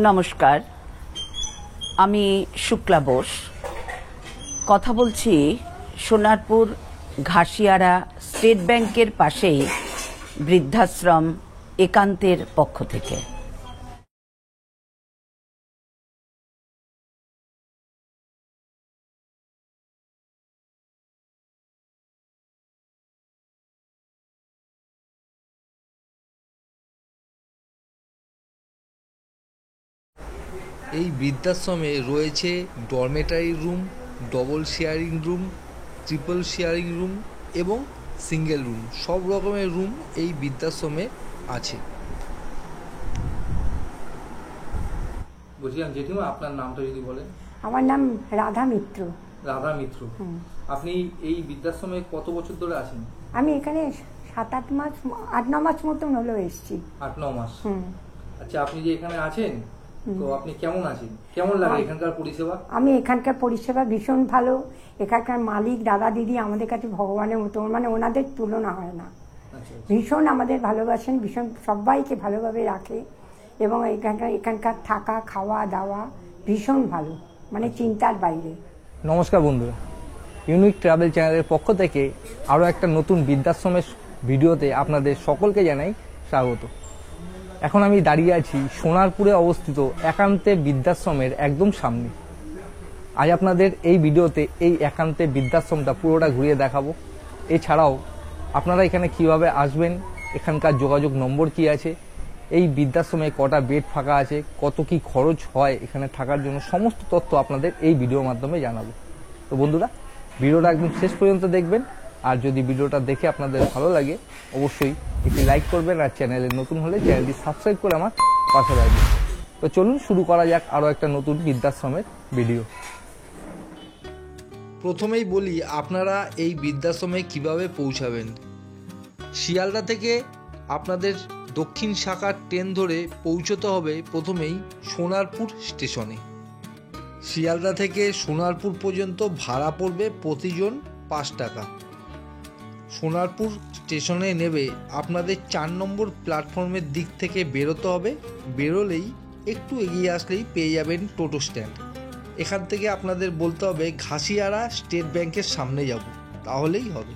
নমস্কার, আমি শুক্লা বোস কথা বলছি সোনারপুর ঘাসিয়ারা স্টেট ব্যাংকের পাশেই বৃদ্ধাশ্রম একান্তের পক্ষ থেকে। এই বৃদ্ধাশ্রমে রয়েছে dormitory room, double sharing room, triple sharing room এবং সিঙ্গেল রুম, সব রকমের রুম এই বৃদ্ধাশ্রমে আছে। বলছিলাম জেঠিমা, আপনার নামটা যদি বলেন। আমার নাম রাধা মিত্র। রাধা মিত্র। আপনি এই বৃদ্ধাশ্রমে কত বছর ধরে আছেন? আমি এখানে 8-9 মাস মতন হলো এসেছি। 8-9 মাস। আচ্ছা, আপনি যে এখানে আছেন, তো আপনি কেমন আছেন? কেমন লাগে এখানকার পরিষেবা? আমি এখানকার পরিষেবা ভীষণ ভালো। এখানকার মালিক দাদা দিদি আমাদের কাছে ভগবানের মতো, মানে ওনাদের তুলনা হয় না। ভীষণ আমাদের ভালোবাসেন, ভীষণ সবাইকে ভালোভাবে রাখে এবং এখানকার থাকা খাওয়া দাওয়া ভীষণ ভালো, মানে চিন্তার বাইরে। নমস্কার বন্ধুরা, ইউনিক ট্রাভেল চ্যানেলের পক্ষ থেকে আরও একটা নতুন বৃদ্ধাশ্রমের ভিডিওতে আপনাদের সকলকে জানাই স্বাগত। এখন আমি দাঁড়িয়ে আছি সোনারপুরে অবস্থিত একান্তে বৃদ্ধাশ্রমের একদম সামনে। আজ আপনাদের এই ভিডিওতে এই একান্তে বৃদ্ধাশ্রমটা পুরোটা ঘুরিয়ে দেখাবো। এছাড়াও আপনারা এখানে কিভাবে আসবেন, এখানকার যোগাযোগ নম্বর কি আছে, এই বৃদ্ধাশ্রমে কটা বেড ফাঁকা আছে, কত কি খরচ হয় এখানে থাকার জন্য, সমস্ত তথ্য আপনাদের এই ভিডিওর মাধ্যমে জানাবো। তো বন্ধুরা, ভিডিওটা একদম শেষ পর্যন্ত দেখবেন। আর যদি ভিডিওটা দেখে আপনাদের ভালো লাগে অবশ্যই একটি লাইক করবেন, আর চ্যানেলে নতুন হলে চ্যানেলটি সাবস্ক্রাইব করে আমার পাশে রাখবেন। তো চলুন শুরু করা যাক আরও একটা নতুন বৃদ্ধাশ্রমের ভিডিও। প্রথমেই বলি আপনারা এই বৃদ্ধাশ্রমে কিভাবে পৌঁছাবেন। শিয়ালদা থেকে আপনাদের দক্ষিণ শাখার ট্রেন ধরে পৌঁছতে হবে প্রথমেই সোনারপুর স্টেশনে। শিয়ালদা থেকে সোনারপুর পর্যন্ত ভাড়া পড়বে প্রতিজন 5 টাকা। সোনারপুর স্টেশনে নেবে আপনাদের 4 নম্বর প্ল্যাটফর্মের দিক থেকে বেরোতে হবে। বেরোলেই একটু এগিয়ে আসলেই পেয়ে যাবেন টোটো স্ট্যান্ড। এখান থেকে আপনাদের বলতে হবে ঘাসিয়ারা স্টেট ব্যাংকের সামনে যাব, তাহলেই হবে।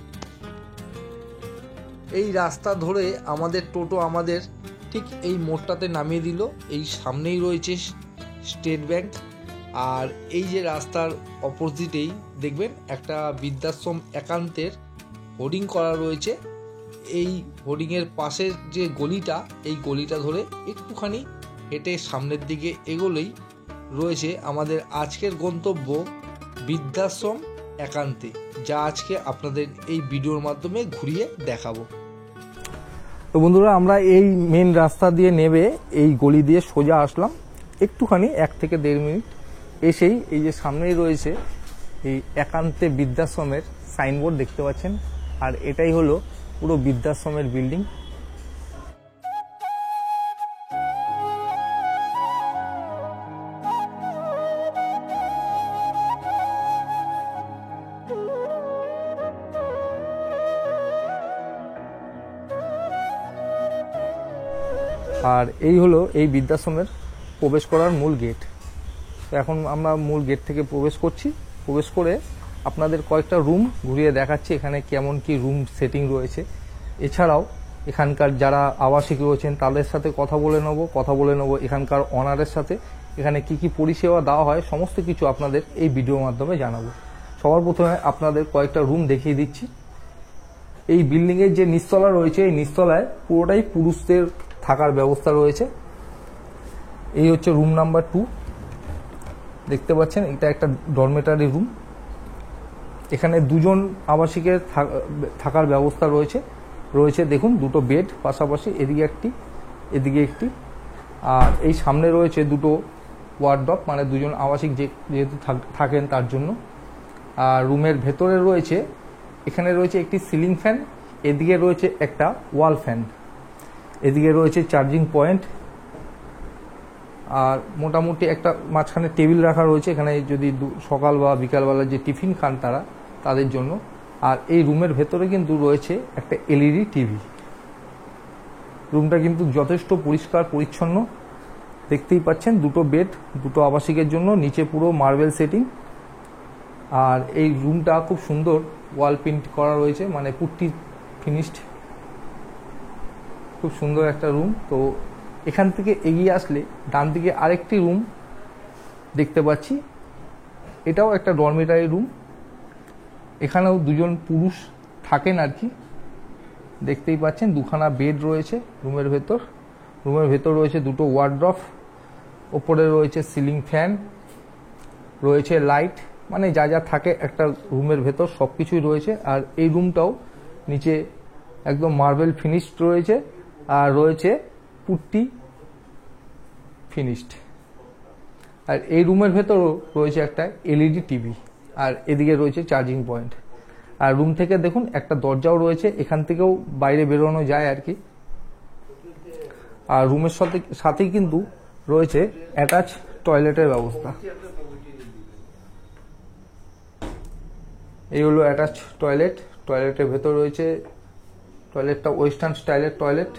এই রাস্তা ধরে আমাদের টোটো আমাদের ঠিক এই মোড়টাতে নামিয়ে দিল। এই সামনেই রয়েছে স্টেট ব্যাংক। আর এই যে রাস্তার অপোজিটেই দেখবেন একটা বৃদ্ধাশ্রম একান্তের হোর্ডিং করা রয়েছে। এই হোর্ডিংয়ের পাশের যে গলিটা, এই গলিটা ধরে একটুখানি হেঁটে সামনের দিকে এগোলেই রয়েছে আমাদের আজকের গন্তব্য বৃদ্ধাশ্রম একান্তে, যা আজকে আপনাদের এই ভিডিওর মাধ্যমে ঘুরিয়ে দেখাবো। তো বন্ধুরা, আমরা এই মেন রাস্তা দিয়ে নেবে এই গলি দিয়ে সোজা আসলাম। একটুখানি 1 থেকে 1.5 মিনিট এসেই এই যে সামনেই রয়েছে এই একান্তে বৃদ্ধাশ্রমের সাইনবোর্ড দেখতে পাচ্ছেন। আর এটাই হলো পুরো বৃদ্ধাশ্রমের বিল্ডিং। আর এই হলো এই বৃদ্ধাশ্রমের প্রবেশ করার মূল গেট। তো এখন আমরা মূল গেট থেকে প্রবেশ করছি। প্রবেশ করে আপনাদের কয়েকটা রুম ঘুরিয়ে দেখাচ্ছি, এখানে কেমন কি রুম সেটিং রয়েছে। এছাড়াও এখানকার যারা আবাসিক রয়েছেন তাদের সাথে কথা বলে নেব এখানকার অনারের সাথে, এখানে কি কি পরিষেবা দেওয়া হয় সমস্ত কিছু আপনাদের এই ভিডিওর মাধ্যমে জানাবো। সবার প্রথমে আপনাদের কয়েকটা রুম দেখিয়ে দিচ্ছি। এই বিল্ডিংয়ের যে নিচতলা রয়েছে, এই নিচতলায় পুরোটাই পুরুষদের থাকার ব্যবস্থা রয়েছে। এই হচ্ছে রুম নাম্বার 2, দেখতে পাচ্ছেন। এটা একটা ডরমেটারি রুম। এখানে 2 জন আবাসিকের থাকার ব্যবস্থা রয়েছে দেখুন, 2টো বেড পাশাপাশি, এদিকে একটি এদিকে একটি। আর এই সামনে রয়েছে 2টো ওয়ার্ডরোব, মানে 2 জন আবাসিক যেহেতু থাকেন তার জন্য। আর রুমের ভেতরে রয়েছে, এখানে রয়েছে একটি সিলিং ফ্যান, এদিকে রয়েছে একটা ওয়াল ফ্যান, এদিকে রয়েছে চার্জিং পয়েন্ট। আর মোটামুটি একটা মাঝখানে টেবিল রাখা রয়েছে, এখানে যদি সকাল বা বিকালবেলা যে টিফিন খান তাদের জন্য। আর এই রুমের ভেতরে কিন্তু রয়েছে একটা এলইডি টিভি। রুমটা কিন্তু যথেষ্ট পরিষ্কার পরিচ্ছন্ন দেখতেই পাচ্ছেন দুটো বেড, দুটো আবাসিকের জন্য, নিচে পুরো মার্বেল সেটিং। আর এই রুমটা খুব সুন্দর ওয়াল প্রিন্ট করা রয়েছে, মানে পুট্টি ফিনিশড, খুব সুন্দর একটা রুম। তো এখান থেকে এগিয়ে আসলে ডান দিকে আরেকটি রুম দেখতে পাচ্ছি, এটাও একটা ডরমিটারি রুম। এখানেও দুজন পুরুষ থাকেন আর কি, দেখতেই পাচ্ছেন দুখানা বেড রয়েছে রুমের ভেতর। রুমের ভেতর রয়েছে দুটো ওয়ার্ড্রপ, ওপরে রয়েছে সিলিং ফ্যান, রয়েছে লাইট, মানে যা যা থাকে একটা রুমের ভেতর সব কিছুই রয়েছে। আর এই রুমটাও নিচে একদম মার্বেল ফিনিশড রয়েছে, আর রয়েছে পুট্টি ফিনিশড। আর এই রুমের ভেতরও রয়েছে একটা এলইডি টিভি, আর এদিকে রয়েছে চার্জিং পয়েন্ট। আর রুম থেকে দেখুন একটা দরজাও রয়েছে, এখান থেকেও বাইরে বেরোনো যায় আর কি। আর রুমের সাথেই কিন্তু রয়েছে অ্যাটাচ টয়লেটের ব্যবস্থা। এই হলো অ্যাটাচ টয়লেট। টয়লেটের ভেতর রয়েছে, টয়লেটটা ওয়েস্টার্ন স্টাইলের টয়লেট,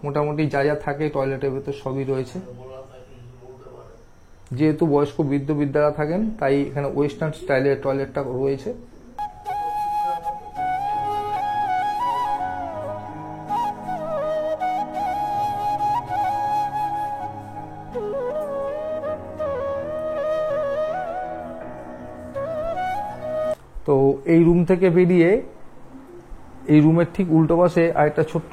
মোটামুটি যা যা থাকে টয়লেটের ভেতর সবই রয়েছে। যেহেতু বয়স্ক বৃদ্ধরা থাকেন তাই এখানে ওয়েস্টার্ন স্টাইলের টয়লেটটা রয়েছে। তো এই রুম থেকে বেরিয়ে এই রুমের ঠিক উল্টো পাশে আরেকটা ছোট্ট,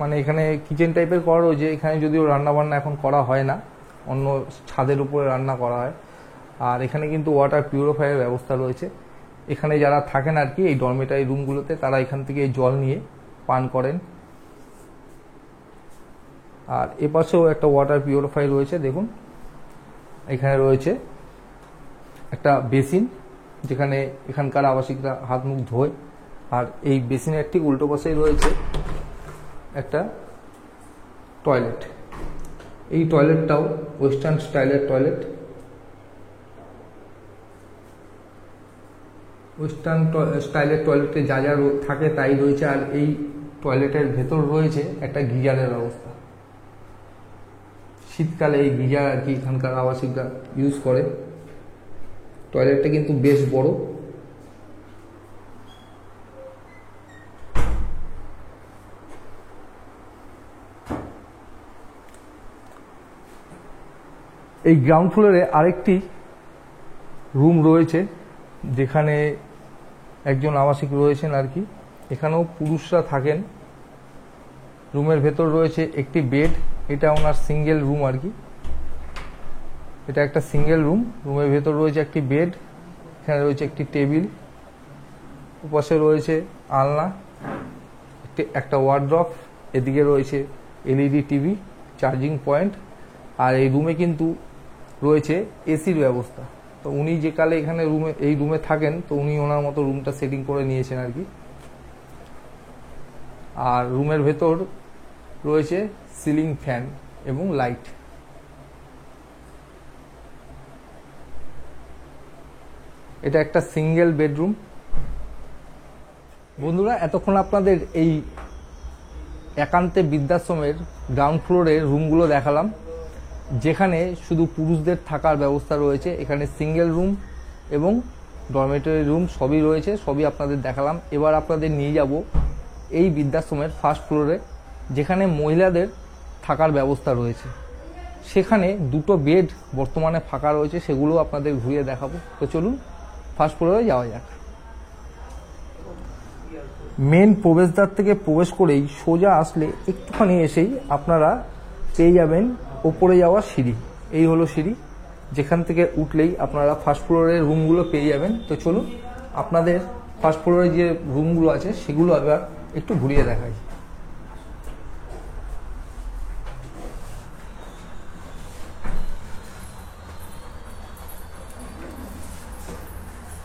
মানে এখানে কিচেন টাইপের করা রয়েছে। এখানে যদিও রান্না বান্না এখন করা হয় না, অন্য ছাদের উপরে রান্না করা হয়। আর এখানে কিন্তু ওয়াটার পিউরিফায়ারের ব্যবস্থা রয়েছে। এখানে যারা থাকেন আর কি এই ডরমিটারি রুমগুলোতে, তারা এখান থেকে জল নিয়ে পান করেন। আর এপাশেও একটা ওয়াটার পিউরিফায়ার রয়েছে, দেখুন এখানে রয়েছে একটা বেসিন, যেখানে এখানকার আবাসিকরা হাত মুখ ধোয়। আর এই বেসিনের ঠিক উল্টো পাশেই রয়েছে একটা টয়লেট। এই টয়লেটটাও ওয়েস্টার্ন স্টাইলের টয়লেট। ওয়েস্টার্ন স্টাইলের টয়লেটে যা যা থাকে তাই রয়েছে। আর এই টয়লেটের ভেতর রয়েছে একটা গিজারের ব্যবস্থা। শীতকালে এই গিজার আর কি এখানকার আবাসিকরা ইউজ করে। টয়লেটটা কিন্তু বেশ বড়। এই গ্রাউন্ড ফ্লোরে আরেকটি রুম রয়েছে, যেখানে একজন আবাসিক রয়েছেন আর কি। এখানেও পুরুষরা থাকেন। রুমের ভেতর রয়েছে একটি বেড, এটা ওনার সিঙ্গেল রুম আর কি। এটা একটা সিঙ্গেল রুম। রুমের ভেতর রয়েছে একটি বেড, এখানে রয়েছে একটি টেবিল, ওপাশে রয়েছে আলনা, একটা ওয়ার্ড্রপ, এদিকে রয়েছে এলইডি টিভি, চার্জিং পয়েন্ট। আর এই রুমে কিন্তু রয়েছে এসির ব্যবস্থা। তো উনি যে কালে এখানে এই রুমে থাকেন, তো উনি ওনার মতো রুমটা সেটিং করে নিয়েছেন আর কি। আর রুমের ভেতর রয়েছে সিলিং ফ্যান এবং লাইট। এটা একটা সিঙ্গেল বেডরুম। বন্ধুরা, এতক্ষণ আপনাদের এই একান্তে বৃদ্ধাশ্রমের গ্রাউন্ড ফ্লোরের রুমগুলো দেখালাম, যেখানে শুধু পুরুষদের থাকার ব্যবস্থা রয়েছে। এখানে সিঙ্গেল রুম এবং ডরমেটরি রুম সবই রয়েছে, সবই আপনাদের দেখালাম। এবার আপনাদের নিয়ে যাব এই বৃদ্ধাশ্রমের ফার্স্ট ফ্লোরে, যেখানে মহিলাদের থাকার ব্যবস্থা রয়েছে। সেখানে দুটো বেড বর্তমানে ফাঁকা রয়েছে, সেগুলো আপনাদের ঘুরিয়ে দেখাবো। তো চলুন ফার্স্ট ফ্লোরে যাওয়া যাক। মেন প্রবেশদ্বার থেকে প্রবেশ করেই সোজা আসলে একটুখানি এসেই আপনারা পেয়ে যাবেন ওপরে যাওয়ার সিঁড়ি। এই হলো সিঁড়ি, যেখান থেকে উঠলেই আপনারা ফার্স্ট ফ্লোরের রুমগুলো পেয়ে যাবেন। তো চলুন আপনাদের ফার্স্ট ফ্লোরে যে রুমগুলো আছে সেগুলো আবার একটু ঘুরিয়ে দেখাই।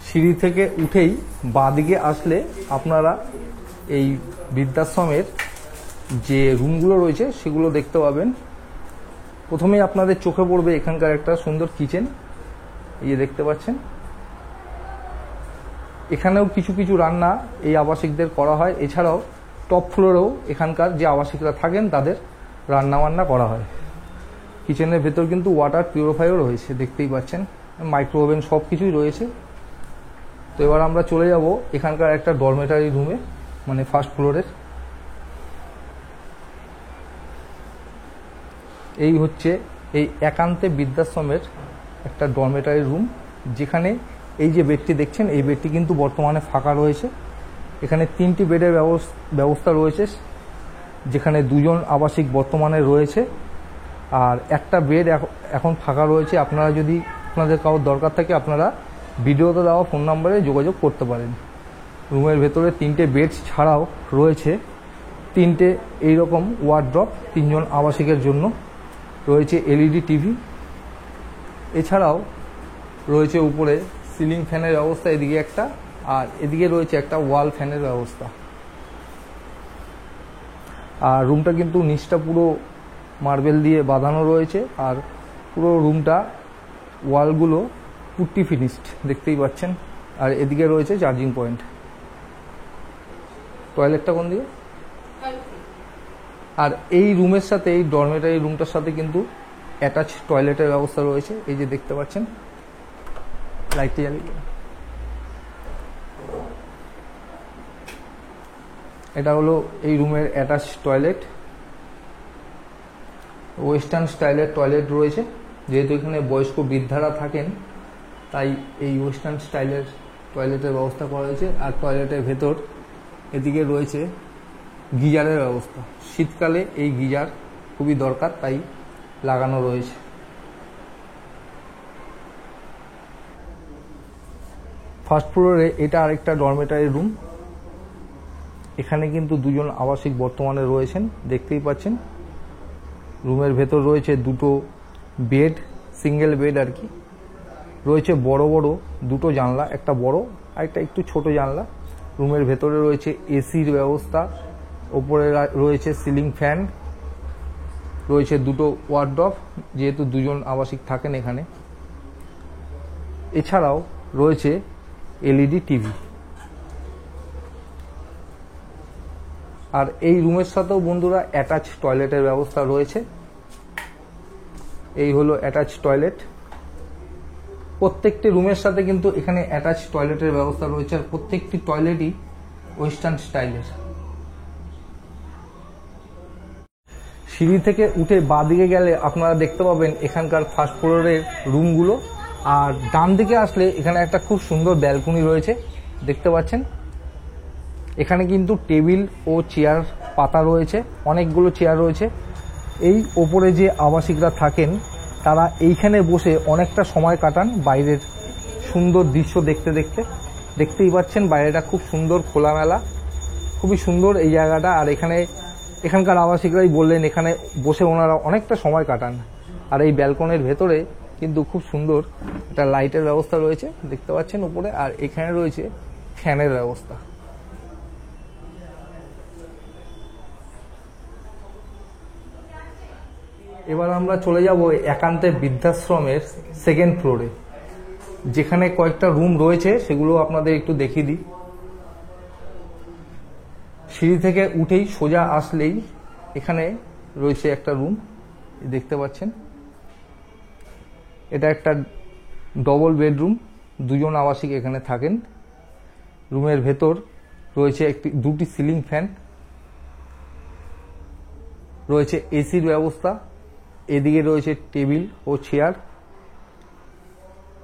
সিঁড়ি থেকে উঠেই বাঁদিকে আসলে আপনারা এই বৃদ্ধাশ্রমের যে রুমগুলো রয়েছে সেগুলো দেখতে পাবেন। প্রথমেই আপনাদের চোখে পড়বে এখানকার একটা সুন্দর কিচেন, এই যে দেখতে পাচ্ছেন। এখানেও কিছু কিছু রান্না এই আবাসিকদের করা হয়। এছাড়াও টপ ফ্লোরেও এখানকার যে আবাসিকরা থাকেন তাদের রান্না বান্না করা হয়। কিচেনের ভেতর কিন্তু ওয়াটার পিউরিফায়ারও রয়েছে, দেখতেই পাচ্ছেন, মাইক্রো ওভেন সব কিছুই রয়েছে। তো এবার আমরা চলে যাব এখানকার একটা ডরমেটারি রুমে, মানে ফার্স্ট ফ্লোরের। এই হচ্ছে এই একান্তে বৃদ্ধাশ্রমের একটা ডরমেটারি রুম, যেখানে এই যে বেডটি দেখছেন এই বেডটি কিন্তু বর্তমানে ফাঁকা রয়েছে। এখানে 3টি বেডের ব্যবস্থা রয়েছে, যেখানে 2 জন আবাসিক বর্তমানে রয়েছে, আর একটা বেড এখন ফাঁকা রয়েছে। আপনারা যদি আপনাদের কারোর দরকার থাকে আপনারা ভিডিওতে দেওয়া ফোন নাম্বারে যোগাযোগ করতে পারেন। রুমের ভেতরে 3টে বেড ছাড়াও রয়েছে 3টে এইরকম ওয়ার্ড্রপ 3 জন আবাসিকের জন্য, রয়েছে এলইডি টিভি, এছাড়াও রয়েছে উপরে সিলিং ফ্যানের ব্যবস্থা, এদিকে একটা, আর এদিকে রয়েছে একটা ওয়াল ফ্যানের ব্যবস্থা। আর রুমটা কিন্তু নিচটা পুরো মার্বেল দিয়ে বাঁধানো রয়েছে, আর পুরো রুমটা ওয়ালগুলো পুট্টি ফিনিশড, দেখতেই পাচ্ছেন। আর এদিকে রয়েছে চার্জিং পয়েন্ট। টয়লেটটা কোন দিকে? আর এই রুমের সাথে, এই ডরমেটারি রুমটার সাথে কিন্তু অ্যাটাচ টয়লেটের ব্যবস্থা রয়েছে, এই যে দেখতে পাচ্ছেন, লাইটটি জ্বালিয়ে। এটা হলো এই রুমের অ্যাটাচ টয়লেট, ওয়েস্টার্ন স্টাইলের টয়লেট রয়েছে। যেহেতু এখানে বয়স্ক বৃদ্ধারা থাকেন, তাই এই ওয়েস্টার্ন স্টাইলের টয়লেটের ব্যবস্থা করা হয়েছে। আর টয়লেটের ভেতর এদিকে রয়েছে গিজারের ব্যবস্থা। শীতকালে এই গিজার খুবই দরকার, তাই লাগানো রয়েছে। ফার্স্ট ফ্লোরে এটা আরেকটা ডরমেটারি রুম। এখানে কিন্তু 2 জন আবাসিক বর্তমানে রয়েছেন, দেখতেই পাচ্ছেন। রুমের ভেতর রয়েছে 2টো বেড, সিঙ্গেল বেড আর কি। রয়েছে বড় বড় 2টো জানলা, একটা বড় আর একটা একটু ছোট জানলা। রুমের ভেতরে রয়েছে এসির ব্যবস্থা, ওপরে রয়েছে সিলিং ফ্যান, রয়েছে 2টো ওয়ার্ড্রপ, যেহেতু 2 জন আবাসিক থাকেন এখানে। এছাড়াও রয়েছে এলইডি টিভি। আর এই রুমের সাথেও বন্ধুরা অ্যাটাচ টয়লেটের ব্যবস্থা রয়েছে। এই হলো অ্যাটাচ টয়লেট। প্রত্যেকটি রুমের সাথে কিন্তু এখানে অ্যাটাচ টয়লেটের ব্যবস্থা রয়েছে, আর প্রত্যেকটি টয়লেটই ওয়েস্টার্ন স্টাইলের। সিঁড়ি থেকে উঠে বাঁদিকে গেলে আপনারা দেখতে পাবেন এখানকার ফার্স্ট ফ্লোরের রুমগুলো, আর ডান দিকে আসলে এখানে একটা খুব সুন্দর ব্যালকনি রয়েছে, দেখতে পাচ্ছেন। এখানে কিন্তু টেবিল ও চেয়ার পাতা রয়েছে, অনেকগুলো চেয়ার রয়েছে। এই ওপরে যে আবাসিকরা থাকেন তারা এইখানে বসে অনেকটা সময় কাটান, বাইরের সুন্দর দৃশ্য দেখতে দেখতে। দেখতেই পাচ্ছেন বাইরেটা খুব সুন্দর, খোলামেলা, খুবই সুন্দর এই জায়গাটা। আর এখানকার আবাসিকরাই বললেন এখানে বসে ওনারা অনেকটা সময় কাটান। আর এই ব্যালকনির ভেতরে কিন্তু খুব সুন্দর একটা লাইটের ব্যবস্থা রয়েছে, দেখতে পাচ্ছেন উপরে। আর এখানে রয়েছে ফ্যানের ব্যবস্থা। এবার আমরা চলে যাব একান্তে বৃদ্ধাশ্রমের 2nd ফ্লোরে, যেখানে কয়েকটা রুম রয়েছে, সেগুলো আপনাদের একটু দেখিয়ে দিই। সিঁড়ি থেকে উঠেই সোজা আসলেই এখানে রয়েছে একটা রুম, দেখতে পাচ্ছেন। এটা একটা ডবল বেডরুম, 2 জন আবাসিক এখানে থাকেন। রুমের ভেতর রয়েছে 2টি সিলিং ফ্যান, রয়েছে এসির ব্যবস্থা, এদিকে রয়েছে টেবিল ও চেয়ার,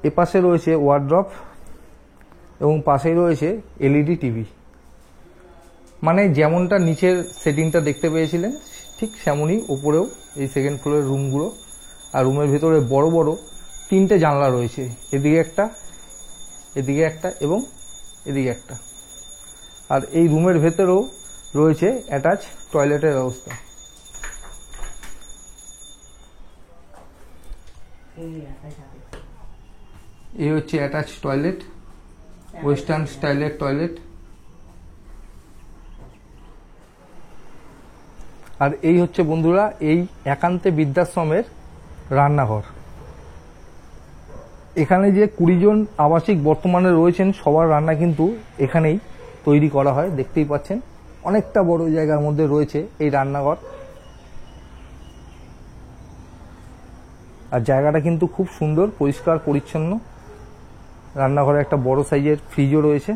এপাশে রয়েছে ওয়ার্ড্রপ এবং পাশেই রয়েছে এলইডি টিভি। মানে যেমনটা নিচের সেটিংটা দেখতে পেয়েছিলেন ঠিক সেমনই উপরেও এই 2nd ফ্লোরের রুমগুলো। আর রুমের ভেতরে বড় বড় 3টে জানলা রয়েছে, এদিকে একটা, এদিকে একটা এবং এদিকে একটা। আর এই রুমের ভেতরেও রয়েছে অ্যাটাচ টয়লেটের ব্যবস্থা। এই হচ্ছে অ্যাটাচ টয়লেট, ওয়েস্টার্ন স্টাইলের টয়লেট। আর এই হচ্ছে বন্ধুরা এই একান্তে বৃদ্ধাশ্রমের রান্নাঘর। এখানে যে 20 জন আবাসিক বর্তমানে রয়েছেন সবার রান্না কিন্তু এখানেই তৈরি করা হয়, দেখতেই পাচ্ছেন। অনেকটা বড় জায়গার মধ্যে রয়েছে এই রান্নাঘর। আর জায়গাটা কিন্তু খুব সুন্দর, পরিষ্কার পরিচ্ছন্ন। রান্নাঘরে একটা বড় সাইজের ফ্রিজও রয়েছে।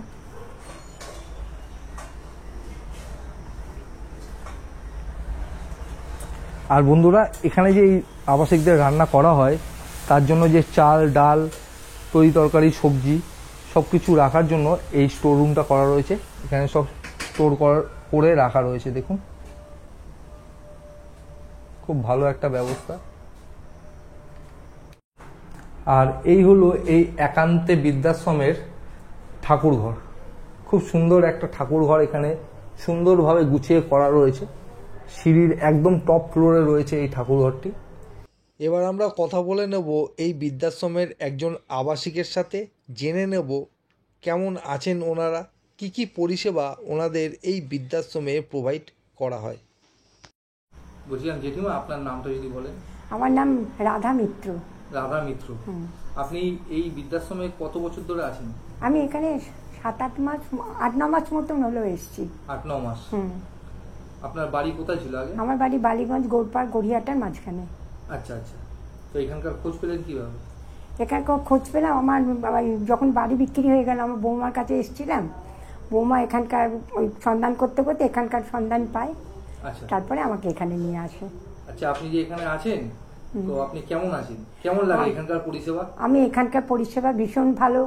আর বন্ধুরা, এখানে যে এই আবাসিকদের রান্না করা হয় তার জন্য যে চাল, ডাল, তরি তরকারি, সবজি সব কিছু রাখার জন্য এই স্টোর রুমটা করা রয়েছে। এখানে সব স্টোর করে রাখা রয়েছে। দেখুন, খুব ভালো একটা ব্যবস্থা। আর এই হলো এই একান্তে বৃদ্ধাশ্রমের ঠাকুরঘর। খুব সুন্দর একটা ঠাকুরঘর এখানে সুন্দরভাবে গুছিয়ে করা রয়েছে। সিঁড়ির একদম টপ ফ্লোরে রয়েছে এই ঠাকুরঘরটি। এবার আমরা কথা বলে নেব এই বৃদ্ধাশ্রমের একজন আবাসিকের সাথে, জেনে নেব কেমন আছেন ওনারা, কি কি পরিষেবা ওনাদের এই বৃদ্ধাশ্রমে প্রোভাইড করা হয়। বলছিলাম জেঠিমা, আপনার নামটা যদি বলেন। আমার নাম রাধা মিত্র। রাধা মিত্র। আপনি এই বৃদ্ধাশ্রমে কত বছর ধরে আছেন? আমি এখানে 7-8 মাস, 8-9 মাস মতন হলো এসেছি। 8-9 মাস। আপনার বাড়ি কোথায় ছিল আগে? আমার বাড়ি বালিগঞ্জ, গৌরপাড়, গড়িয়াটার মাঝখানে। আচ্ছা আচ্ছা। তো এখানকার খোঁজ পেলেন কিভাবে? এখানকার খোঁজ পেলাম আমার যখন বাড়ি বিক্রি হয়ে গেল, আমার বৌমার কাছে এসেছিলাম। বৌমা এখানকার ওই সন্ধান করতে করতে এখানকার সন্ধান পায়। আচ্ছা। তারপরে আমাকে এখানে নিয়ে আসে। আচ্ছা, আপনি যে এখানে আছেন, তো আপনি কেমন আছেন? কেমন লাগে এখানকার পরিষেবা? আমি এখানকার পরিষেবা ভীষণ ভালো।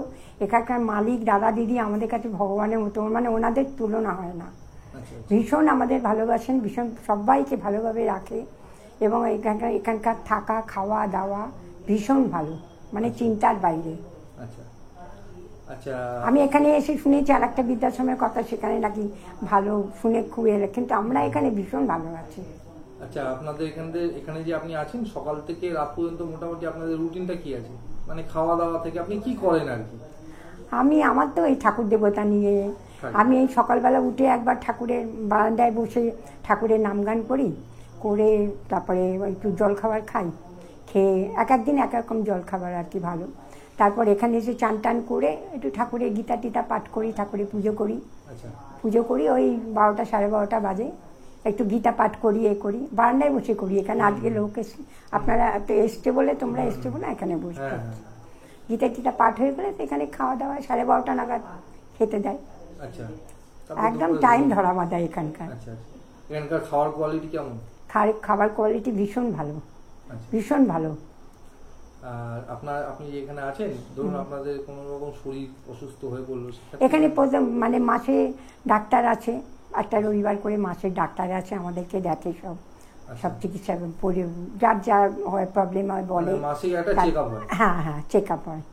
এখানকার মালিক, দাদা দিদি আমাদের কাছে ভগবানের মতো, মানে ওনাদের তুলনা হয় না। ভীষণ আমাদের ভালোবাসেন, ভীষণ সবাইকে ভালোভাবে রাখে। এবং এখানকার থাকা, খাওয়া দাওয়া ভীষণ ভালো, মানে চিন্তার বাইরে। আচ্ছা আচ্ছা। আমি এখানে এসে শুনেছি আর একটা বৃদ্ধাশ্রমের কথা, সেখানে নাকি ভালো, শুনে খুব এলে, কিন্তু আমরা এখানে ভীষণ ভালো আছি। আচ্ছা, আপনাদের এখানে যে আপনি আছেন, সকাল থেকে রাত পর্যন্ত মোটামুটি আপনাদের রুটিনটা কি আছে? মানে খাওয়া দাওয়া থেকে আপনি কি করেন আর কি? আমার তো এই ঠাকুর দেবতা নিয়ে, আমি এই সকালবেলা উঠে একবার ঠাকুরের বারান্দায় বসে ঠাকুরের নামগান করি, করে তারপরে একটু জলখাবার খাই, খেয়ে একদিন এক রকম জলখাবার আর কি ভালো। তারপর এখানে এসে চান টান করে একটু ঠাকুরের গীতা টিতা পাঠ করি, ঠাকুরের পুজো করি। পুজো করি ওই 12টা 12:30 বাজে, একটু গীতা পাঠ করি, করি বারান্দায় বসে করি। এখানে আজকে লোক আপনারা এসছে বলে, তোমরা এসছে বলে এখানে বসে করছি। গীতা টিতা পাঠ হয়ে গেলে এখানে খাওয়া দাওয়া 12:30 নাগাদ খেতে দেয়। আচ্ছা, একদম টাইম ধরা বাঁধা এখানকার। আচ্ছা, এখানকার খাওয়ার কোয়ালিটি কেমন? খাবার কোয়ালিটি ভীষণ ভালো, ভীষণ ভালো। আর আপনি যে এখানে আছেন, ধরুন আপনাদের কোনো রকম শরীর অসুস্থ হয়ে পড়লো, এখানে মানে মাসে ডাক্তার আছে, একটা রবিবার করে মাসের ডাক্তার আছে, আমাদেরকে দেখে সব চিকিৎসা, যার যা হয় প্রবলেম হয় বলে। মাসিক একটা চেকআপ হয়? হ্যাঁ হ্যাঁ, চেকআপ হয়।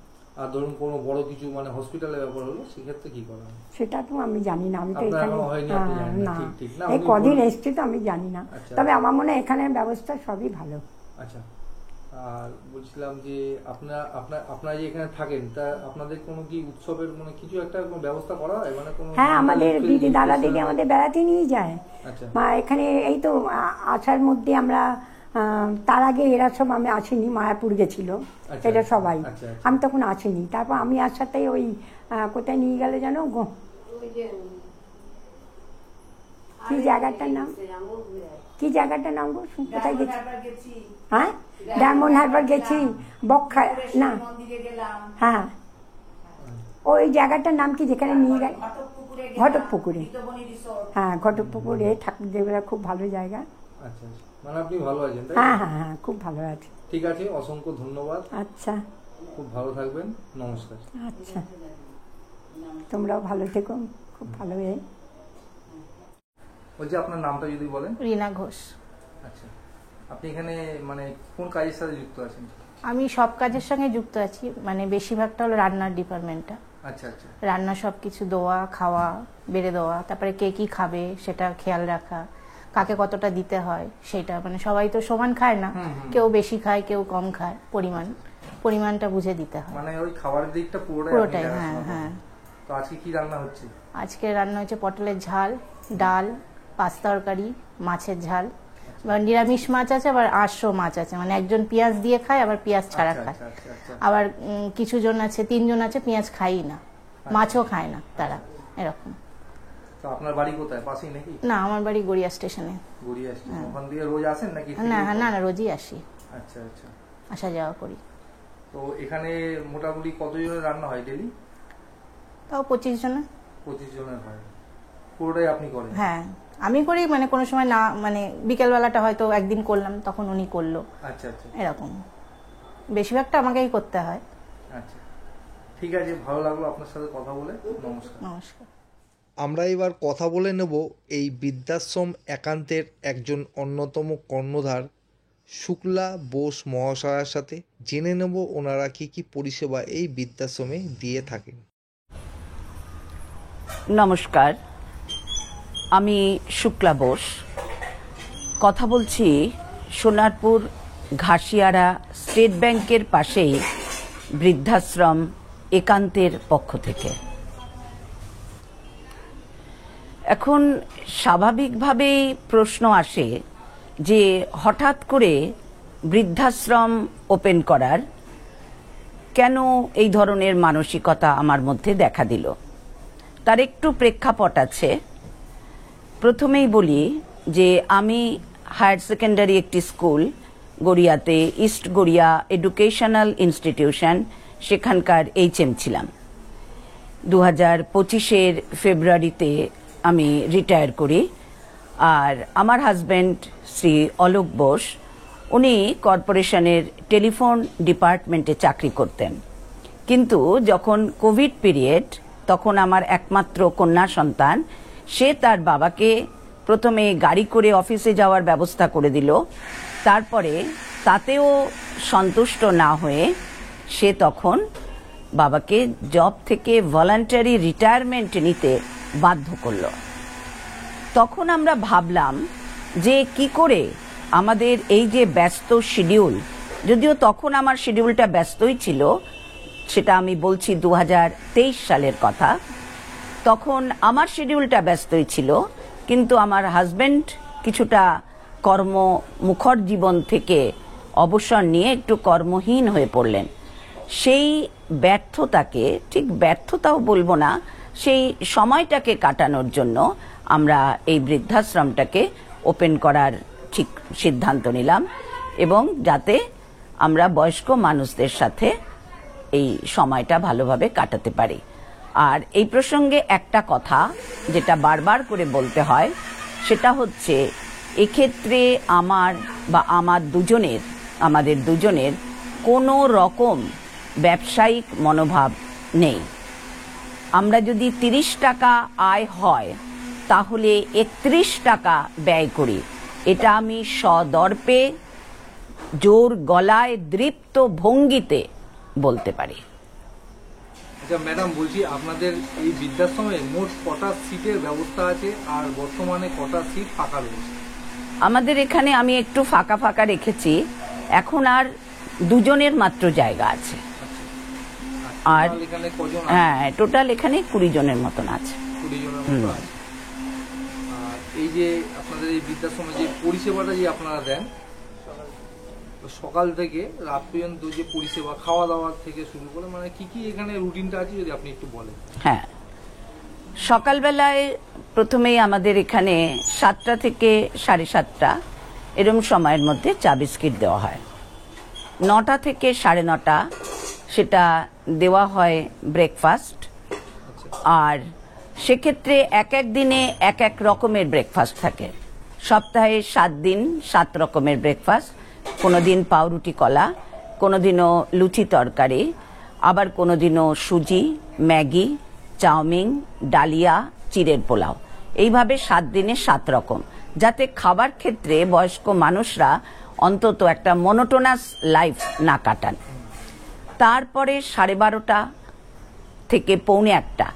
আর ধরুন কোনো বড় কিছু মানে হসপিটালে ব্যাপার হলো, সেক্ষেত্রে কি করা হয়? সেটা তো আমি জানি না, আমি তো এখানে না, না, এই কদিন এসছি তো আমি জানি না। তবে আমার মনে হয় এখানের ব্যবস্থা সবই ভালো। আচ্ছা। আর বলছিলাম যে আপনারা যে এখানে থাকেন, তা আপনাদের কোনো কি উৎসবের মানে কিছু একটা ব্যবস্থা করা হয়? মানে কোনো? হ্যাঁ, আমাদের দাদা দিদি আমাদের বেড়াতে নিয়ে যায়। মা এখানে এই তো আসার মধ্যে আমরা, তার আগে এরা সব, আমি আসিনি, মায়াপুর গেছিল এটা সবাই, আমি তখন আসিনি। তারপর আমি আসাতেই ওই কোথায় নিয়ে গেলে জানো গো, কি জায়গাটার নাম, কি জায়গাটার নাম গো, কোথায় গেছি? হ্যাঁ, ডায়মন্ড হারবার গেছি, বকখা না, হ্যাঁ ওই জায়গাটার নাম কি যেখানে নিয়ে গেল? ঘটকপুকুরে। হ্যাঁ, ঘটকপুকুরে ঠাকুর দেবরা খুব ভালো জায়গা। আচ্ছা, মানে আপনি ভালো আছেন? হ্যাঁ হ্যাঁ হ্যাঁ, খুব ভালো আছে। ঠিক আছে, অসংখ্য ধন্যবাদ। আচ্ছা, খুব ভালো থাকবেন, নমস্কার। আচ্ছা, তোমরাও ভালো থেকো, খুব ভালো। বলছি আপনার নামটা যদি বলেন। রিনা ঘোষ। আচ্ছা, আপনি এখানে মানে কোন কাজের সাথে যুক্ত আছেন? আমি সব কাজের সঙ্গে যুক্ত আছি, মানে বেশিরভাগটা হলো রান্নার ডিপার্টমেন্টটা। আচ্ছা আচ্ছা। রান্না সবকিছু দেওয়া, খাওয়া, বেড়ে দেওয়া, তারপরে কে কি খাবে সেটা খেয়াল রাখা, কাকে কতটা দিতে হয় সেটা, মানে সবাই তো সমান খায় না, কেউ বেশি খায় কেউ কম খায়, পরিমাণটা বুঝে দিতে হয়। মানে ওই খাবারের দিকটা পুরোটাই। হ্যাঁ হ্যাঁ। তো আজকে কি রান্না হচ্ছে? আজকে রান্না হচ্ছে পটলের ঝাল, ডাল, পাঁচ তরকারি, মাছের ঝাল, নিরামিষ মাছ আছে, আবার আঁশো মাছ আছে, মানে একজন পেঁয়াজ দিয়ে খায়, আবার পেঁয়াজ ছাড়া খায়। আবার কিছু জন আছে, 3 জন আছে পেঁয়াজ খাই না, মাছও খায় না তারা, এরকম। তো আপনার বাড়ি কোথায়, পাশেই নাকি? না, আমার বাড়ি গড়িয়া স্টেশনে। গড়িয়া স্টেশন। ওখান দিয়ে রোজ আসেন নাকি? না না, রোজই আসি। আচ্ছা আচ্ছা। আসা যাওয়া করি। তো এখানে মোটামুটি কতজনের রান্না হয় ডেলি? তাও 25 জনে। 25 জনের হয়, পুরোটাই আপনি করেন? হ্যাঁ আমি করি, মানে কোনো সময় না, মানে বিকেলবেলাটা হয়তো একদিন করলাম তখন উনি করলো, আচ্ছা আচ্ছা এরকম। বেশিরভাগটা আমাকেই করতে হয়। আচ্ছা, ঠিক আছে, ভালো লাগলো আপনার সাথে কথা বলে। নমস্কার। নমস্কার। আমরা এবার কথা বলে নেব এই বৃদ্ধাশ্রম একান্তের একজন অন্যতম কর্ণধার শুক্লা বোস মহাশয়ের সাথে, জেনে নেব ওনারা কি কি পরিষেবা এই বৃদ্ধাশ্রমে দিয়ে থাকেন। নমস্কার, আমি শুক্লা বোস, কথা বলছি সোনারপুর ঘাসিয়ারা স্টেট ব্যাংকের পাশেই বৃদ্ধাশ্রম একান্তের পক্ষ থেকে। এখন স্বাভাবিকভাবেই প্রশ্ন আসে যে হঠাৎ করে বৃদ্ধাশ্রম ওপেন করার কেন এই ধরনের মানসিকতা আমার মধ্যে দেখা দিল। তার একটু প্রেক্ষাপট আছে। প্রথমেই বলি যে আমি হায়ার সেকেন্ডারি একটি স্কুল গড়িয়াতে, ইস্ট গড়িয়া এডুকেশনাল ইনস্টিটিউশন, সেখানকার HM ছিলাম। 2025 ফেব্রুয়ারিতে আমি রিটায়ার করি। আর আমার হাজব্যান্ড শ্রী অলোক বোস, উনি কর্পোরেশনের টেলিফোন ডিপার্টমেন্টে চাকরি করতেন। কিন্তু যখন কোভিড পিরিয়ড, তখন আমার একমাত্র কন্যা সন্তান, সে তার বাবাকে প্রথমে গাড়ি করে অফিসে যাওয়ার ব্যবস্থা করে দিল। তারপরে তাতেও সন্তুষ্ট না হয়ে সে তখন বাবাকে জব থেকে ভলান্টারি রিটায়ারমেন্ট নিতে বাধ্য করল। তখন আমরা ভাবলাম যে কি করে আমাদের এই যে ব্যস্ত শিডিউল, যদিও তখন আমার শিডিউলটা ব্যস্তই ছিল, সেটা আমি বলছি 2023 সালের কথা, তখন আমার শিডিউলটা ব্যস্তই ছিল, কিন্তু আমার হাজব্যান্ড কিছুটা কর্মমুখর জীবন থেকে অবসর নিয়ে একটু কর্মহীন হয়ে পড়লেন। সেই ব্যর্থতাকে, ঠিক ব্যর্থতাও বলবো না, সেই সময়টাকে কাটানোর জন্য আমরা এই বৃদ্ধাশ্রমটাকে ওপেন করার ঠিক সিদ্ধান্ত নিলাম, এবং যাতে আমরা বয়স্ক মানুষদের সাথে এই সময়টা ভালোভাবে কাটাতে পারি। আর এই প্রসঙ্গে একটা কথা যেটা বারবার করে বলতে হয়, সেটা হচ্ছে এক্ষেত্রে আমাদের দুজনের কোনো রকম ব্যবসায়িক মনোভাব নেই। আমরা যদি 30 টাকা আয় হয় তাহলে 31 টাকা ব্যয় করি, এটা আমি সদর্পে, জোর গলায়, দৃপ্ত ভঙ্গিতে বলতে পারি। আচ্ছা ম্যাডাম, বলছি আপনাদের এই বৃদ্ধাশ্রমে মোট কটা সিটের ব্যবস্থা আছে আর বর্তমানে কটা সিট ফাঁকা রয়েছে? আমাদের এখানে আমি একটু ফাঁকা ফাঁকা রেখেছি, এখন আর 2 জনের মাত্র জায়গা আছে। আর এখানে কজন? হ্যাঁ, টোটাল এখানে 20 জনের মতন আছে। 20 জনের মতো আছে। আর এই যে আপনাদের এই বৃদ্ধাশ্রমে যে পরিষেবাটা যে আপনারা দেন, সকাল থেকে রাত পর্যন্ত যে পরিষেবা, খাওয়া দাওয়া থেকে শুরু করে, মানে কি কি এখানে রুটিনটা আছে যদি আপনি একটু বলেন। হ্যাঁ, সকালবেলায় প্রথমেই আমাদের এখানে 7টা থেকে 7:30 এরকম সময়ের মধ্যে চা বিস্কিট দেওয়া হয়। 9টা থেকে 9:30 সেটা দেওয়া হয় ব্রেকফাস্ট। আর সেক্ষেত্রে এক এক দিনে এক এক রকমের ব্রেকফাস্ট থাকে। সপ্তাহে 7 দিন 7 রকমের ব্রেকফাস্ট। কোনো দিন পাউরুটি কলা, কোনো দিনও লুচি তরকারি, আবার কোনো দিনও সুজি, ম্যাগি, চাউমিন, ডালিয়া, চিড়ের পোলাও, এইভাবে 7 দিনে 7 রকম, যাতে খাবার ক্ষেত্রে বয়স্ক মানুষরা অন্তত একটা মনোটোনাস লাইফ না কাটান। তারপরে 12:30 থেকে 1:45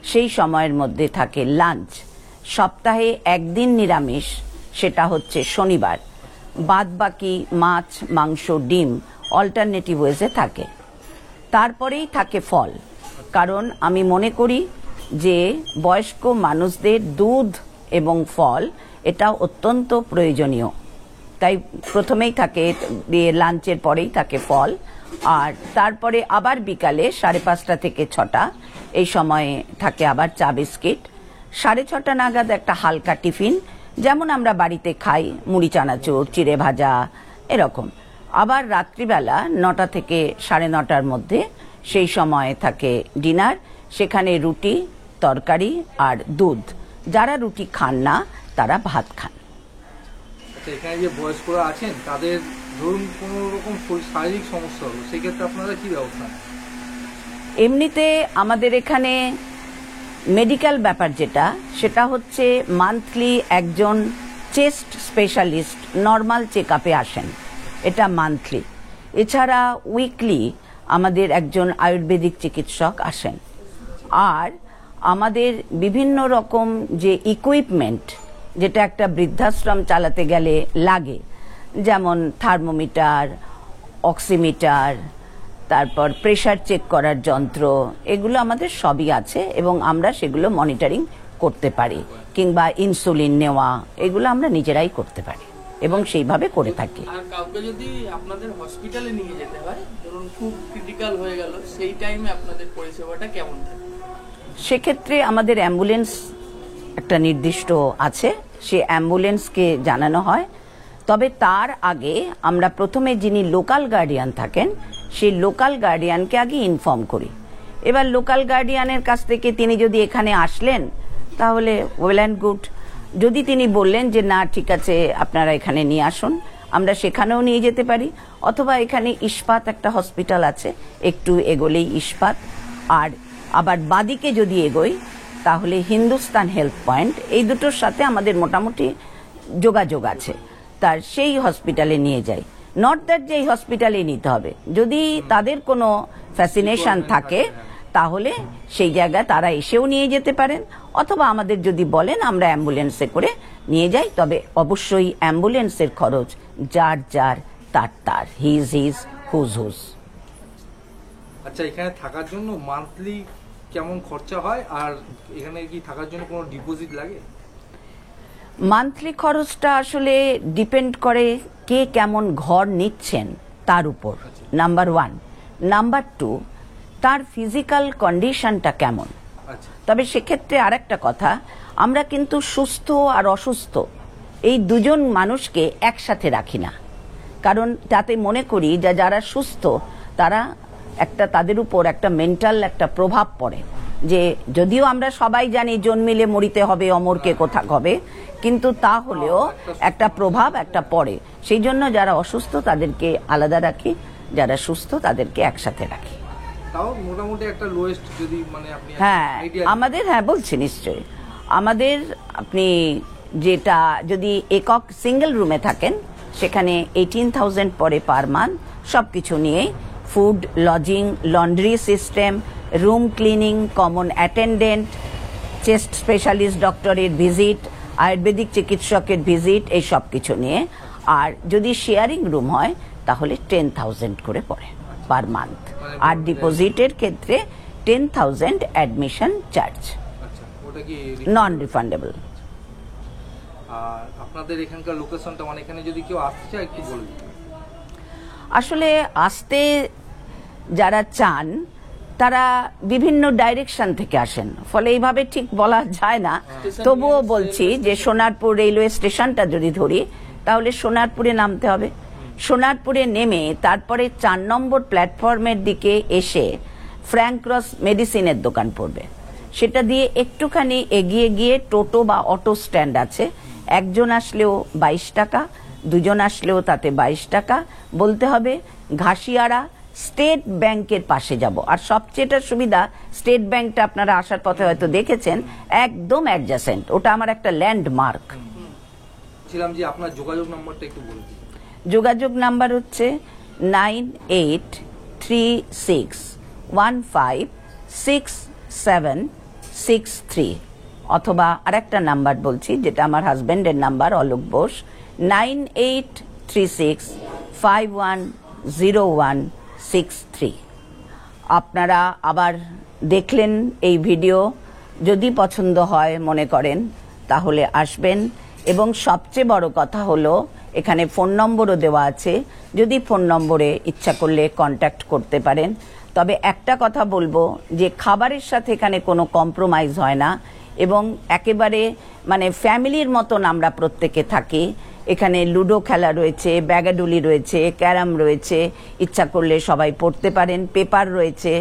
সেই সময়ের মধ্যে থাকে লাঞ্চ। সপ্তাহে একদিন নিরামিষ, সেটা হচ্ছে শনিবার। বাদ বাকি মাছ, মাংস, ডিম অল্টারনেটিভ ওয়েজে থাকে। তারপরেই থাকে ফল, কারণ আমি মনে করি যে বয়স্ক মানুষদের দুধ এবং ফল এটা অত্যন্ত প্রয়োজনীয়। তাই প্রথমেই থাকে, লাঞ্চের পরেই থাকে ফল। আর তারপরে আবার বিকালে 5:30 থেকে 6টা এই সময়ে থাকে আবার চা বিস্কিট। 6:30 নাগাদ একটা হালকা টিফিন, যেমন আমরা বাড়িতে খাই, মুড়ি চানাচুর, চিড়ে ভাজা, এরকম। আবার রাত্রিবেলা 9টা থেকে 9:30টার মধ্যে সেই সময় থাকে ডিনার, সেখানে রুটি, তরকারি আর দুধ। যারা রুটি খান না তারা ভাত খান। আচ্ছা, এখানে যে বয়স্করা আছেন তাদের ধরুন কোনো রকম শারীরিক সমস্যা হলো, সেক্ষেত্রে আপনারা কি ব্যবস্থা নেন? এমনিতে আমাদের এখানে মেডিকেল ব্যাপার যেটা, সেটা হচ্ছে মান্থলি একজন চেস্ট স্পেশালিস্ট নর্মাল চেক আপে আসেন, এটা মান্থলি। এছাড়া উইকলি আমাদের একজন আয়ুর্বেদিক চিকিৎসক আসেন। আর আমাদের বিভিন্ন রকম যে ইকুইপমেন্ট, যেটা একটা বৃদ্ধাশ্রম চালাতে গেলে লাগে, যেমন থার্মোমিটার, অক্সিমিটার, তারপর প্রেশার চেক করার যন্ত্র, এগুলো আমাদের সবই আছে এবং আমরা সেগুলো মনিটরিং করতে পারি। কিংবা ইনসুলিন নেওয়া, এগুলো আমরা নিজেরাই করতে পারি এবং সেইভাবে করে থাকি। আর কাউকে যদি আপনাদের হসপিটালে নিয়ে যেতে হয়, ধরুন খুব ক্রিটিক্যাল হয়ে গেল, সেই টাইমে আপনাদের পরিষেবাটা কেমন থাকে? সেক্ষেত্রে আমাদের অ্যাম্বুলেন্স একটা নির্দিষ্ট আছে, সে অ্যাম্বুলেন্সকে জানানো হয়। তবে তার আগে আমরা প্রথমে যিনি লোকাল গার্ডিয়ান থাকেন, সেই লোকাল গার্ডিয়ানকে আগে ইনফর্ম করি। এবার লোকাল গার্ডিয়ানের কাছ থেকে তিনি যদি এখানে আসলেন তাহলে ওয়েল অ্যান্ড গুড। যদি তিনি বললেন যে না ঠিক আছে আপনারা এখানে নিয়ে আসুন, আমরা সেখানেও নিয়ে যেতে পারি। অথবা এখানে ইস্পাত একটা হসপিটাল আছে, একটু এগোলেই ইস্পাত। আর আবার বাদিকে যদি এগোই তাহলে হিন্দুস্তান হেলথ পয়েন্ট, এই দুটোর সাথে আমাদের মোটামুটি যোগাযোগ আছে, তার সেই হসপিটালে নিয়ে যাই। নট দ্যাট যে এই হসপিটালে নিতে হবে, যদি তাদের কোনো ফ্যাসিনেশন থাকে তাহলে সেই জায়গায় তারা এসেও নিয়ে যেতে পারেন। অথবা আমাদের যদি বলেন আমরা অ্যাম্বুলেন্সে করে নিয়ে যাই, তবে অবশ্যই অ্যাম্বুলেন্সের খরচ যার যার তার, হিজ হুজ। আচ্ছা, এখানে থাকার জন্য মান্থলি কেমন খরচা হয়, আর এখানে কি থাকার জন্য কোনো ডিপোজিট লাগে? মান্থলি খরচটা আসলে ডিপেন্ড করে কে কেমন ঘর নিচ্ছেন তার উপর, নাম্বার 1। নাম্বার 2, তার ফিজিক্যাল কন্ডিশনটা কেমন। তবে সেক্ষেত্রে আরেকটা কথা, আমরা কিন্তু সুস্থ আর অসুস্থ এই দুজন মানুষকে একসাথে রাখি না। কারণ তাতে মনে করি যে যারা সুস্থ তারা তাদের উপর একটা মেন্টাল একটা প্রভাব পড়ে, যে যদিও আমরা সবাই জানি জন্মিলে মরিতে হবে, অমরকে কোথাক হবে, কিন্তু তা হলেও একটা প্রভাব একটা পড়ে। সেই জন্য যারা অসুস্থ তাদেরকে আলাদা রাখি, যারা সুস্থ তাদেরকে একসাথে রাখি। তাও মোটামুটি একটা লোয়েস্ট যদি মানে আপনি আমাদের বলছি নিশ্চয়ই আমাদের, আপনি যেটা যদি একক সিঙ্গেল রুমে থাকেন সেখানে 18,000 পড়ে পার মান্থ, সবকিছু নিয়ে food, lodging, laundry system, room cleaning, common attendant, chest specialist ডক্টরের ভিজিট, আয়ুর্বেদিক চিকিৎসকের ভিজিট, এই সব কিছু নিয়ে। আর যদি শেয়ারিং রুম হয় তাহলে 10,000 করে পড়ে পার মান্থ। আর ডিপোজিটের ক্ষেত্রে 10,000 অ্যাডমিশন চার্জ, নন রিফান্ডেবল। আর আপনাদের এখানকার লোকেশনটা, মানে এখানে যদি কেউ আসতে চায় একটু বলুন। আসলে আসতে যারা চান তারা বিভিন্ন ডাইরেকশন থেকে আসেন, ফলে এইভাবে ঠিক বলা যায় না। তবুও বলছি যে সোনারপুর রেলওয়ে স্টেশনটা যদি ধরি তাহলে সোনারপুরে নামতে হবে। সোনারপুরে নেমে তারপরে 4 নম্বর প্ল্যাটফর্মের দিকে এসে ফ্র্যাঙ্ক ক্রস মেডিসিনের দোকান পড়বে, সেটা দিয়ে একটুখানি এগিয়ে গিয়ে টোটো বা অটো স্ট্যান্ড আছে। একজন আসলেও 22 টাকা, দুজন আসলেও তাতে 22 টাকা। বলতে হবে ঘাসিয়াড়া স্টেট ব্যাংকের পাশে যাব। আর সবচেয়ে সুবিধা, স্টেট ব্যাংকটা আপনারা আসার পথে হয়তো দেখেছেন, একদম অ্যাডজাসেন্ট, ওটা আমার একটা ল্যান্ডমার্ক। ছিলাম যে আপনার যোগাযোগ নম্বরটা একটু বলুন। যোগাযোগ নাম্বার হচ্ছে 9836156763, অথবা আরেকটা নাম্বার বলছি যেটা আমার হাজবেন্ডের নাম্বার, অলোক বোস, 9836510163। আপনারা আবার দেখলেন এই ভিডিও, যদি পছন্দ হয় মনে করেন তাহলে আসবেন। এবং সবচেয়ে বড় কথা হলো এখানে ফোন নম্বরও দেওয়া আছে, যদি ফোন নম্বরে ইচ্ছা করলে কন্ট্যাক্ট করতে পারেন। তবে একটা কথা বলবো যে খাবারের সাথে এখানে কোনো কম্প্রোমাইজ হয় না এবং একেবারে মানে ফ্যামিলির মতন আমরা প্রত্যেকে থাকি। এখানে লুডো খেলা রয়েছে, ব্যাগাডুলি রয়েছে, ক্যারাম রয়েছে, ইচ্ছা করলে সবাই পড়তে পারেন, পেপার রয়েছে,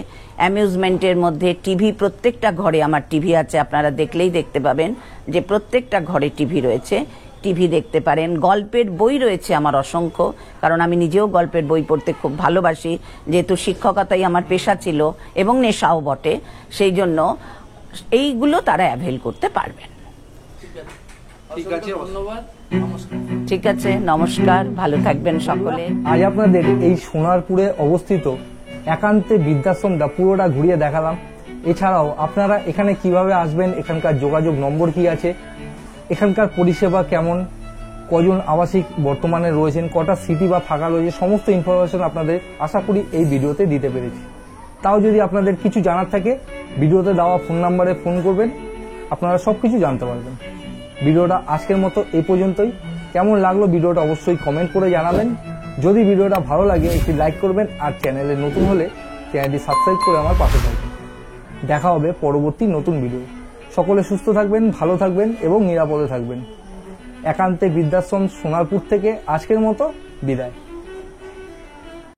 অ্যামিউজমেন্টের মধ্যে টিভি, প্রত্যেকটা ঘরে আমার টিভি আছে, আপনারা দেখলেই দেখতে পাবেন যে প্রত্যেকটা ঘরে টিভি রয়েছে, টিভি দেখতে পারেন। গল্পের বই রয়েছে আমার অসংখ্য, কারণ আমি নিজেও গল্পের বই পড়তে খুব ভালোবাসি, যেহেতু শিক্ষকতাই আমার পেশা ছিল এবং নেশাও বটে, সেই জন্য এইগুলো তারা অ্যাভেল করতে পারবেন। ঠিক আছে, ধন্যবাদ, নমস্কার। ঠিক আছে, নমস্কার, ভালো থাকবেন সকলে। আজ আপনাদের এই সোনারপুরে অবস্থিত একান্তে বৃদ্ধাশ্রমটা পুরোটা ঘুরিয়ে দেখালাম। এছাড়াও আপনারা এখানে কিভাবে আসবেন, এখানকার যোগাযোগ নম্বর কি আছে, এখানকার পরিষেবা কেমন, কজন আবাসিক বর্তমানে রয়েছেন, কটা সিটি বা ফাঁকা রয়েছে, সমস্ত ইনফরমেশন আপনাদের আশা করি এই ভিডিওতে দিতে পেরেছি। তাও যদি আপনাদের কিছু জানার থাকে ভিডিওতে দেওয়া ফোন নাম্বারে ফোন করবেন, আপনারা সবকিছু জানতে পারবেন। ভিডিওটা আজকের মতো এই পর্যন্তই। কেমন লাগলো ভিডিওটা অবশ্যই কমেন্ট করে জানাবেন। যদি ভিডিওটা ভালো লাগে একটি লাইক করবেন, আর চ্যানেলে নতুন হলে চ্যানেলটি সাবস্ক্রাইব করে আমার পাশে থাকবেন। দেখা হবে পরবর্তী নতুন ভিডিও। সকলে সুস্থ থাকবেন, ভালো থাকবেন এবং নিরাপদে থাকবেন। একান্তে বৃদ্ধাশ্রম সোনারপুর থেকে আজকের মতো বিদায়।